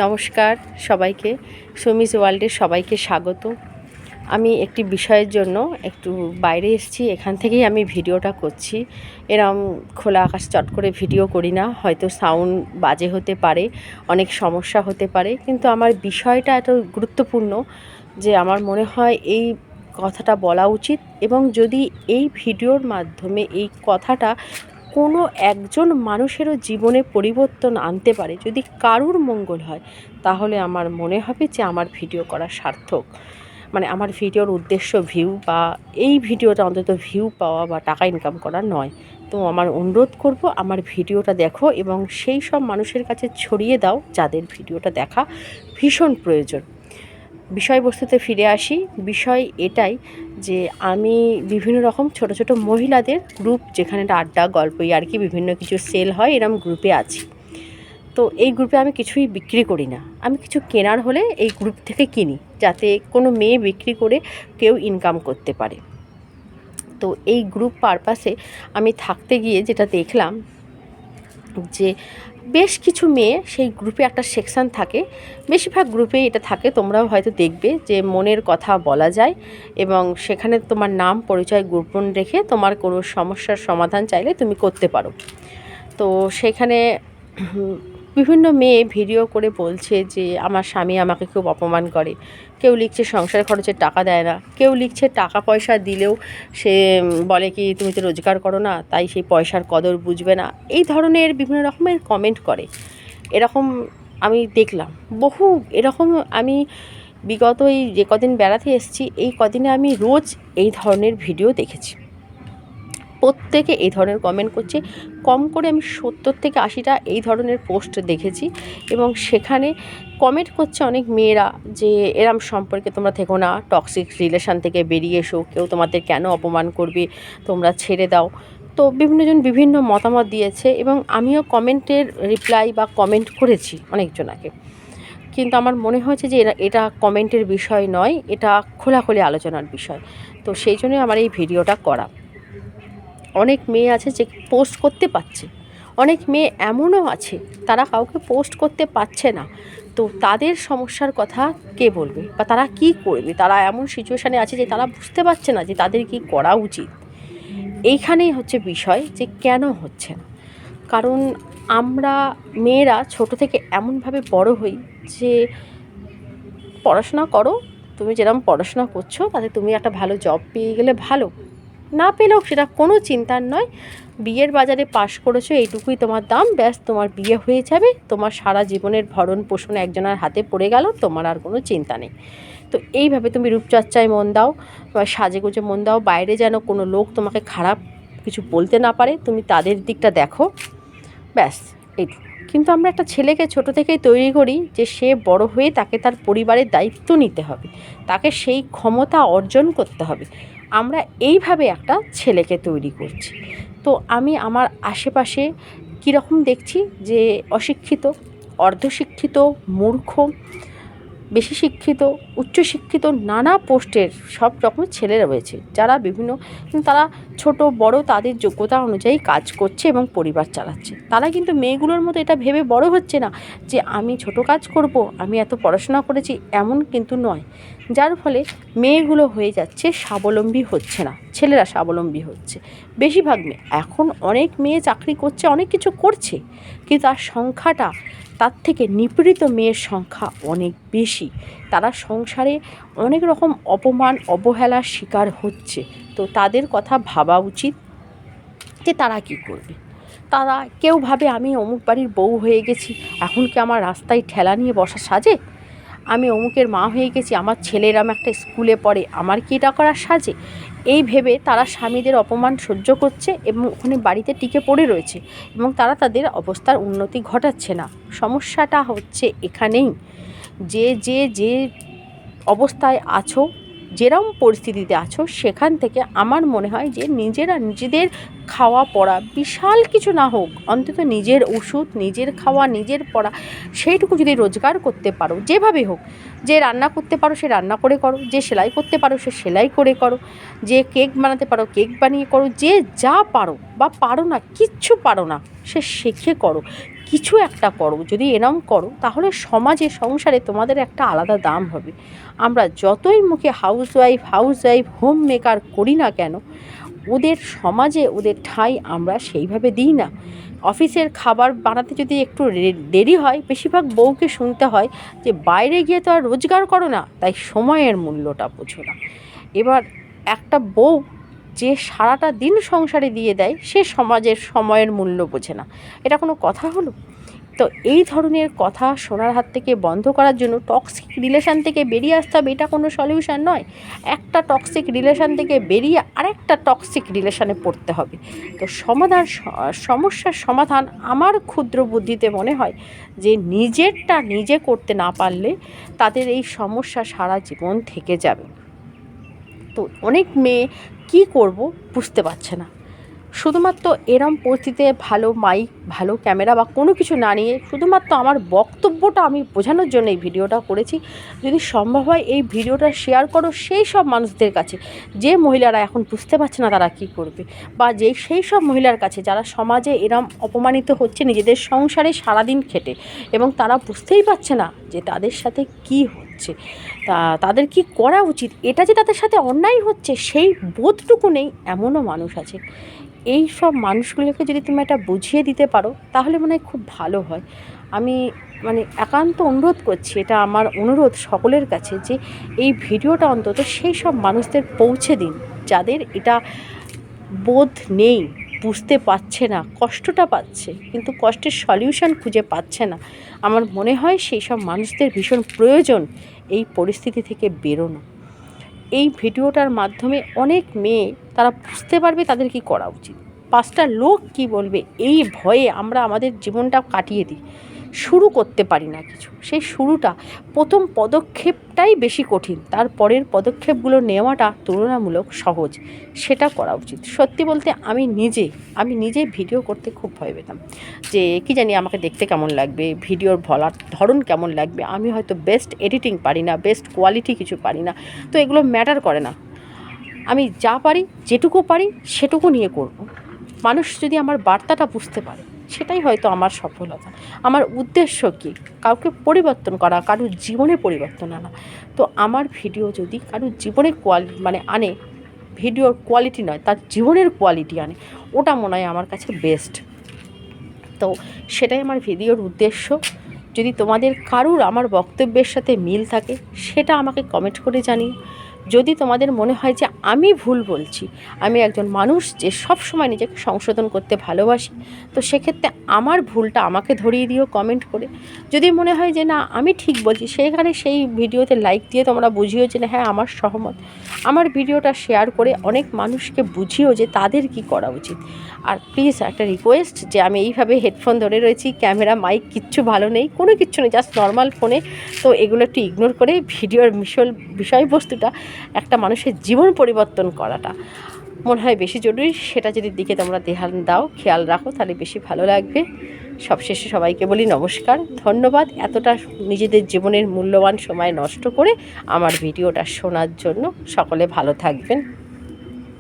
নমস্কার সবাইকে, সুমিস ওয়ার্ল্ডের সবাইকে স্বাগত। আমি একটি বিষয়ের জন্য একটু বাইরে এসেছি, এখান থেকেই আমি ভিডিওটা করছি। এরম খোলা আকাশ চট করে ভিডিও করি না, হয়তো সাউন্ড বাজে হতে পারে, অনেক সমস্যা হতে পারে, কিন্তু আমার বিষয়টা এত গুরুত্বপূর্ণ যে আমার মনে হয় এই কথাটা বলা উচিত। এবং যদি এই ভিডিওর মাধ্যমে এই কথাটা কোনো একজন মানুষেরও জীবনে পরিবর্তন আনতে পারে, যদি কারুর মঙ্গল হয়, তাহলে আমার মনে হবে যে আমার ভিডিও করা সার্থক। মানে আমার ভিডিওর উদ্দেশ্য ভিউ বা এই ভিডিওটা অন্তত ভিউ পাওয়া বা টাকা ইনকাম করা নয়। তো আমার অনুরোধ করব, আমার ভিডিওটা দেখো এবং সেই সব মানুষের কাছে ছড়িয়ে দাও যাদের ভিডিওটা দেখা ভীষণ প্রয়োজন। বিষয়বস্তুতে ফিরে আসি। বিষয় এটাই যে আমি বিভিন্ন রকম ছোট ছোট মহিলাদের গ্রুপ, যেখানে আড্ডা গল্প ইয়ার্কি বিভিন্ন কিছু সেল হয়, এরম গ্রুপে আছি। তো এই গ্রুপে আমি কিছুই বিক্রি করি না, আমি কিছু কেনার হলে এই গ্রুপ থেকে কিনি, যাতে কোনো মেয়ে বিক্রি করে কেউ ইনকাম করতে পারে। তো এই গ্রুপ পারপাসে আমি থাকতে গিয়ে যেটা দেখলাম যে বেশ কিছু মেয়ে সেই গ্রুপে একটা সেকশান থাকে, বেশিরভাগ গ্রুপে এটা থাকে, তোমরাও হয়তো দেখবে যে মনের কথা বলা যায় এবং সেখানে তোমার নাম পরিচয় গোপন রেখে তোমার কোনো সমস্যার সমাধান চাইলে তুমি করতে পারো। তো সেখানে বিভিন্ন মেয়ে ভিডিও করে বলছে যে আমার স্বামী আমাকে খুব অপমান করে, কেউ লিখছে সংসার খরচের টাকা দেয় না, কেউ লিখছে টাকা পয়সা দিলেও সে বলে কি তুমি তো রোজগার করো না, তাই সেই পয়সার কদর বুঝবে না, এই ধরনের বিভিন্ন রকমের কমেন্ট করে। এরকম আমি দেখলাম বহু এরকম। আমি বিগত এই যে কদিন বেড়াতে এসেছি, এই কদিনে আমি রোজ এই ধরনের ভিডিও দেখেছি। প্রত্যেকে এই ধরনের কমেন্ট করছে, কম করে আমি 70 থেকে 80টা এই ধরনের পোস্ট দেখেছি। এবং সেখানে কমেন্ট করছে অনেক মেয়েরা যে এরম সম্পর্কে তোমরা থেকো না, টক্সিক রিলেশান থেকে বেরিয়ে এসো, কেউ তোমাদের কেন অপমান করবে, তোমরা ছেড়ে দাও। তো বিভিন্নজন বিভিন্ন মতামত দিয়েছে এবং আমিও কমেন্টের রিপ্লাই বা কমেন্ট করেছি অনেকজনাকে। কিন্তু আমার মনে হয়েছে যে এটা কমেন্টের বিষয় নয়, এটা খোলাখুলি আলোচনার বিষয়। তো সেই জন্যই আমার এই ভিডিওটা করা। অনেক মেয়ে আছে যে পোস্ট করতে পারছে, অনেক মেয়ে এমনও আছে তারা কাউকে পোস্ট করতে পারছে না। তো তাদের সমস্যার কথা কে বলবে বা তারা কি করবে? তারা এমন সিচুয়েশানে আছে যে তারা বুঝতে পারছে না যে তাদের কি করা উচিত। এইখানেই হচ্ছে বিষয় যে কেন হচ্ছে না। কারণ আমরা মেয়েরা ছোট থেকে এমনভাবে বড় হই যে পড়াশোনা করো, তুমি যেরকম পড়াশোনা করছো তাতে তুমি একটা ভালো জব পেয়ে গেলে ভালো, না পেলেও সেটা কোনো চিন্তার নয়। বিয়ের বাজারে পাশ করেছো, এইটুকুই তোমার দাম, ব্যাস তোমার বিয়ে হয়ে যাবে, তোমার সারা জীবনের ভরণ পোষণ একজনের হাতে পড়ে গেল, তোমার আর কোনো চিন্তা নেই। তো এইভাবে তুমি রূপচর্চায় মন দাও বা সাজেগুজে মন দাও, বাইরে যেন কোনো লোক তোমাকে খারাপ কিছু বলতে না পারে, তুমি তাদের দিকটা দেখো, ব্যাস এইটুকু। কিন্তু আমরা একটা ছেলেকে ছোট থেকেই তৈরি করি যে সে বড় হয়ে তাকে তার পরিবারের দায়িত্ব নিতে হবে, তাকে সেই ক্ষমতা অর্জন করতে হবে। আমরা এইভাবে একটা ছেলেকে তৈরি করছি। তো আমি আমার আশেপাশে কীরকম দেখছি যে অশিক্ষিত, অর্ধশিক্ষিত, মূর্খ, বেশি শিক্ষিত, উচ্চশিক্ষিত, নানা পোস্টের সব রকমের ছেলে রয়েছে যারা বিভিন্ন, কিন্তু তারা ছোট বড় তাদের যোগ্যতা অনুযায়ী কাজ করছে এবং পরিবার চালাচ্ছে। তারা কিন্তু মেয়েগুলোর মতো এটা ভেবে বড় হচ্ছে না যে আমি ছোট কাজ করব, আমি এত পড়াশোনা করেছি, এমন কিন্তু নয়। যার ফলে মেয়েগুলো হয়ে যাচ্ছে স্বাবলম্বী হচ্ছে না, ছেলেরা স্বাবলম্বী হচ্ছে। বেশিরভাগ মেয়ে এখন, অনেক মেয়ে চাকরি করছে, অনেক কিছু করছে, কিন্তু তার সংখ্যাটা, তার থেকে নিপীড়িত মেয়ের সংখ্যা অনেক বেশি। তারা সংসারে অনেক রকম অপমান অবহেলার শিকার হচ্ছে। তো তাদের কথা ভাবা উচিত যে তারা কী করবে। তারা কেউ ভাবে আমি অমুক বাড়ির বউ হয়ে গেছি, এখন কি আমার রাস্তায় ঠেলা নিয়ে বসা সাজে? আমি অমুকের মা হয়ে গেছি, আমার ছেলের আমি একটা স্কুলে পড়ে, আমার কি এটা করা সাজে? এই ভেবে তারা স্বামীদের অপমান সহ্য করছে এবং ওখানে বাড়িতে টিকে পড়ে রয়েছে এবং তারা তাদের অবস্থার উন্নতি ঘটাচ্ছে না। সমস্যাটা হচ্ছে এখানেই যে যে যে অবস্থায় আছো, যেরম পরিস্থিতিতে আছো, সেখান থেকে আমার মনে হয় যে নিজেরা নিজেদের খাওয়া পড়া, বিশাল কিছু না হোক, অন্তত নিজের ওষুধ, নিজের খাওয়া, নিজের পড়া, সেইটুকু যদি রোজগার করতে পারো, যেভাবে হোক, যে রান্না করতে পারো সে রান্না করে করো, যে সেলাই করতে পারো সে সেলাই করে করো, যে কেক বানাতে পারো কেক বানিয়ে করো, যে যা পারো বা পারো না, কিচ্ছু পারো না সে শিখে করো। কিছু একটা করো, যদি এরম করো তাহলে সমাজে সংসারে তোমাদের একটা আলাদা দাম হবে। আমরা যতই মুখে হাউসওয়াইফ হোম মেকার করি না কেন, ওদের সমাজে ওদের ঠাঁই আমরা সেইভাবে দিই না। অফিসের খাবার বানাতে যদি একটু দেরি হয়, বেশিরভাগ বউকে শুনতে হয় যে বাইরে গিয়ে তো আর রোজগার করো না, তাই সময়ের মূল্যটা বোঝো না। এবার একটা বউ যে সারাটা দিন সংসারে দিয়ে দেয়, সে সমাজের সময়ের মূল্য বোঝে না। এটা কোনো কথা হলো? তো এই ধরনের কথা শোনার হাত থেকে বন্ধ করার জন্য টক্সিক রিলেশান থেকে বেরিয়ে আসতে হবে, এটা কোনো সলিউশন নয়। একটা টক্সিক রিলেশান থেকে বেরিয়ে আরেকটা টক্সিক রিলেশানে পড়তে হবে। তো সমস্যার সমাধান আমার ক্ষুদ্র বুদ্ধিতে মনে হয় যে নিজেরটা নিজে করতে না পারলে তাদের এই সমস্যা সারা জীবন থেকে যাবে। তো অনেক মেয়ে কি করব বুঝতে পারছে না, শুধুমাত্র এরম পরিস্থিতিতে ভালো মাইক, ভালো ক্যামেরা বা কোনো কিছু না নিয়ে শুধুমাত্র আমার বক্তব্যটা আমি বোঝানোর জন্য এই ভিডিওটা করেছি। যদি সম্ভব হয় এই ভিডিওটা শেয়ার করো সেই সব মানুষদের কাছে, যে মহিলারা এখন বুঝতে পারছে না তারা কী করবে, বা সেই সব মহিলার কাছে যারা সমাজে এরম অপমানিত হচ্ছে নিজেদের সংসারে সারাদিন খেটে, এবং তারা বুঝতেই পারছে না যে তাদের সাথে কি হচ্ছে, তাদের কি করা উচিত, এটা যে তাদের সাথে অন্যায় হচ্ছে সেই বোধটুকু নেই, এমনও মানুষ আছে। এই সব মানুষগুলোকে যদি তুমি একটা বুঝিয়ে দিতে পারো তাহলে মনে হয় খুব ভালো হয়। আমি একান্ত অনুরোধ করছি, এটা আমার অনুরোধ সকলের কাছে, যে এই ভিডিওটা অন্তত সেই সব মানুষদের পৌঁছে দিন যাদের এটা বোধ নেই, বুঝতে পারছে না, কষ্টটা পাচ্ছে কিন্তু কষ্টের সলিউশন খুঁজে পাচ্ছে না। আমার মনে হয় সেই সব মানুষদের ভীষণ প্রয়োজন এই পরিস্থিতি থেকে বেরোনো। এই ভিডিওটার মাধ্যমে অনেক মেয়ে তারা বুঝতে পারবে তাদের কি করা উচিত। পাঁচটা লোক কি বলবে এই ভয়ে আমরা আমাদের জীবনটা কাটিয়ে দিই, শুরু করতে পারি না কিছু। সেই শুরুটা, প্রথম পদক্ষেপটাই বেশি কঠিন, তারপরের পদক্ষেপগুলো নেওয়াটা তুলনামূলক সহজ, সেটা করা উচিত। সত্যি বলতে আমি নিজে ভিডিও করতে খুব ভয় পেতাম, যে কি জানি আমাকে দেখতে কেমন লাগবে, ভিডিওর বলার ধরন কেমন লাগবে, আমি হয়তো বেস্ট এডিটিং পারি না, বেস্ট কোয়ালিটি কিছু পারি না, তো এগুলো ম্যাটার করে না। আমি যা পারি, যেটুকু পারি সেটুকু নিয়ে করব। মানুষ যদি আমার বার্তাটা বুঝতে পারে সেটাই হয়তো আমার সফলতা। আমার উদ্দেশ্য কি? কাউকে পরিবর্তন করা, কারোর জীবনে পরিবর্তন আনা। তো আমার ভিডিও যদি কারোর জীবনের আনে, ভিডিওর কোয়ালিটি নয়, তার জীবনের কোয়ালিটি আনে, ওটা মনে হয় আমার কাছে বেস্ট। তো সেটাই আমার ভিডিওর উদ্দেশ্য। যদি তোমাদের কারুর আমার বক্তব্যের সাথে মিল থাকে সেটা আমাকে কমেন্ট করে জানিও। যদি তোমাদের মনে হয় যে আমি ভুল বলছি, আমি একজন মানুষ যে সব সময় নিজেকে সংশোধন করতে ভালোবাসি, তো সেক্ষেত্রে আমার ভুলটা আমাকে ধরিয়ে দিও কমেন্ট করে। যদি মনে হয় যে না আমি ঠিক বলছি, সেখানে সেই ভিডিওতে লাইক দিয়ে তোমরা বুঝিও যে না হ্যাঁ আমার সহমত। আমার ভিডিওটা শেয়ার করে অনেক মানুষকে বুঝিও যে তাদের কি করা উচিত। আর প্লিজ একটা রিকোয়েস্ট, যে আমি এইভাবে হেডফোন ধরে রয়েছি, ক্যামেরা মাইক কিচ্ছু ভালো নেই, কোনো কিচ্ছু নেই, জাস্ট নর্মাল ফোনে, তো এগুলো একটু ইগনোর করে ভিডিওর বিষয়বস্তুটা একটা মানুষের জীবন পরিবর্তন করাটা মনে হয় বেশি জরুরি। সেটা যদি দিকে তোমরা ধ্যান দাও, খেয়াল রাখো, তাহলে বেশি ভালো লাগবে। সবশেষে সবাইকে বলি নমস্কার, ধন্যবাদ এতটা নিজেদের জীবনের মূল্যবান সময় নষ্ট করে আমার ভিডিওটা শোনার জন্য। সকলে ভালো থাকবেন।